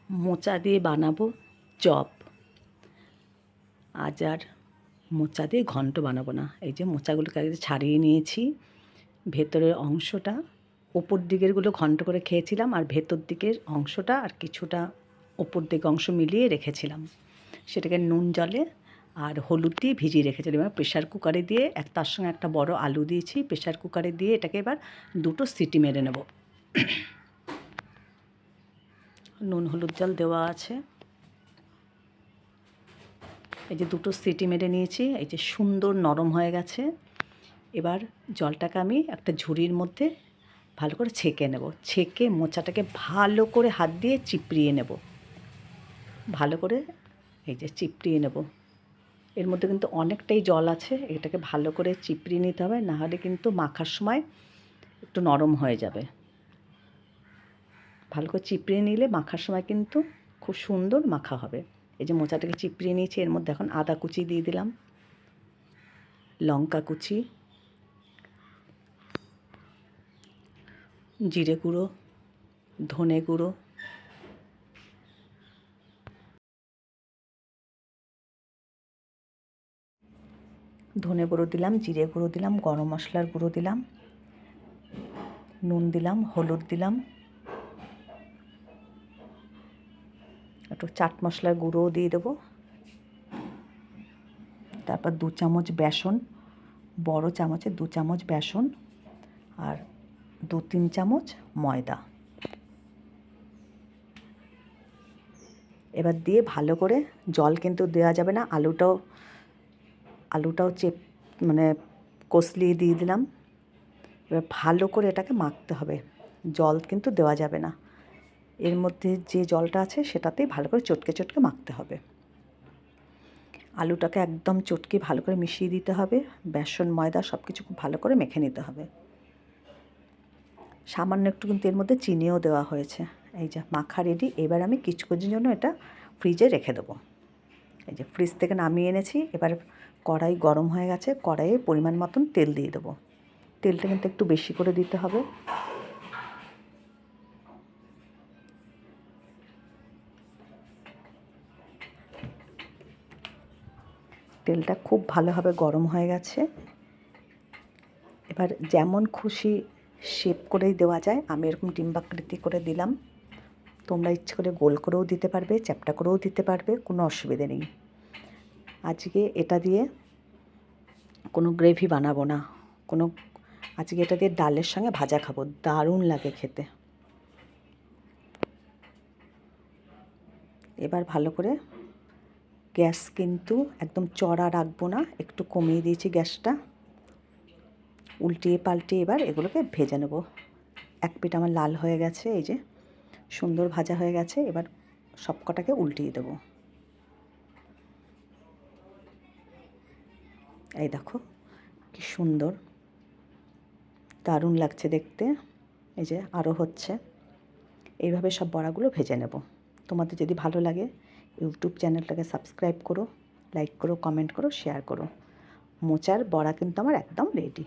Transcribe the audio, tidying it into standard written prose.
মোচা দিয়ে বানাবো চপ। আজ আর মোচা দিয়ে ঘন্ট বানাবো না। এই যে মোচাগুলোকে আগে ছাড়িয়ে নিয়েছি, ভেতরের অংশটা, ওপর দিকেরগুলো ঘন্ট করে খেয়েছিলাম, আর ভেতর দিকের অংশটা আর কিছুটা ওপর দিকে অংশ মিলিয়ে রেখেছিলাম। সেটাকে নুন জলে আর হলুদ দিয়ে ভিজিয়ে রেখেছিলাম। এবার প্রেশার কুকারে দিয়ে তার সঙ্গে একটা বড় আলু দিয়েছি। প্রেশার কুকারে দিয়ে এটাকে এবার 2টো সিটি মেরে নেব। নুন হলুদ জল দেওয়া আছে। এই যে 2টো সিটি মেরে নিয়েছি, এই যে সুন্দর নরম হয়ে গেছে। এবার জলটাকে আমি একটা ঝুড়ির মধ্যে ভালো করে ছেঁকে নেব। ছেঁকে মোচাটাকে ভালো করে হাত দিয়ে চিপড়িয়ে নেব। ভালো করে এই যে চিপড়িয়ে নেব। এর মধ্যে কিন্তু অনেকটাই জল আছে, এটাকে ভালো করে চিপড়িয়ে নিতে হবে, নাহলে কিন্তু মাখার সময় একটু নরম হয়ে যাবে। ভালো করে চিপড়িয়ে নিলে মাখার সময় কিন্তু খুব সুন্দর মাখা হবে। এই যে মোচাটাকে চিপড়িয়ে নিয়েছি, এর মধ্যে এখন আদা কুচি দিয়ে দিলাম, লঙ্কা কুচি, জিরে গুঁড়ো, ধনে গুঁড়ো, ধনে গুঁড়ো দিলাম, জিরে গুঁড়ো দিলাম, গরম মশলার গুঁড়ো দিলাম, নুন দিলাম, হলুদ দিলাম, একটু চাট মশলার গুঁড়োও দিয়ে দেবো। তারপর 2 চামচ বেসন, বড় চামচে 2 চামচ বেসন, আর 2-3 চামচ ময়দা। এবার দিয়ে ভালো করে, জল কিন্তু দেওয়া যাবে না, আলুটাও কষলিয়ে দিয়ে দিলাম। এবার ভালো করে এটাকে মাখতে হবে, জল কিন্তু দেওয়া যাবে না। এর মধ্যে যে জলটা আছে সেটাতেই ভালো করে চটকে চটকে মাখতে হবে। আলুটাকে একদম চটকে ভালো করে মিশিয়ে দিতে হবে, বেসন ময়দা সব কিছু খুব ভালো করে মেখে নিতে হবে। সামান্য একটু কিন্তু এর মধ্যে চিনিও দেওয়া হয়েছে। এই যে মাখা রেডি। এবার আমি কিছুক্ষণের জন্য এটা ফ্রিজে রেখে দেবো। এই যে ফ্রিজ থেকে নামিয়ে এনেছি। এবার কড়াই গরম হয়ে গেছে, কড়াইয়ে পরিমাণ মতন তেল দিয়ে দেবো। তেলটা কিন্তু একটু বেশি করে দিতে হবে। তেলটা খুব ভালোভাবে গরম হয়ে গেছে। এবার যেমন খুশি শেপ করেই দেওয়া যায়, আমি এরকম ডিম্বাকৃতি করে দিলাম। তোমরা ইচ্ছে করে গোল করেও দিতে পারবে, চ্যাপ্টা করেও দিতে পারবে, কোনো অসুবিধে নেই। আজকে এটা দিয়ে কোনো গ্রেভি বানাবো না, আজকে এটা দিয়ে ডালের সঙ্গে ভাজা খাবো, দারুণ লাগে খেতে। এবার ভালো করে গ্যাস কিন্তু একদম চড়া রাখবো না, একটু কমিয়ে দিয়েছি গ্যাসটা। উল্টিয়ে পাল্টিয়ে এবার এগুলোকে ভেজে নেব। এক পিঠ আমার লাল হয়ে গেছে, এই যে সুন্দর ভাজা হয়ে গেছে। এবার সব কটাকে উল্টিয়ে দেবো। এই দেখো কি সুন্দর, দারুণ লাগছে দেখতে। এই যে আরও হচ্ছে। এইভাবে সব বড়াগুলো ভেজে নেব। তোমাদের যদি ভালো লাগে ইউটিউব চ্যানেলটাকে সাবস্ক্রাইব করো, লাইক করো, কমেন্ট করো, শেয়ার করো। মোচার বড়া কিন্তু আমার একদম রেডি।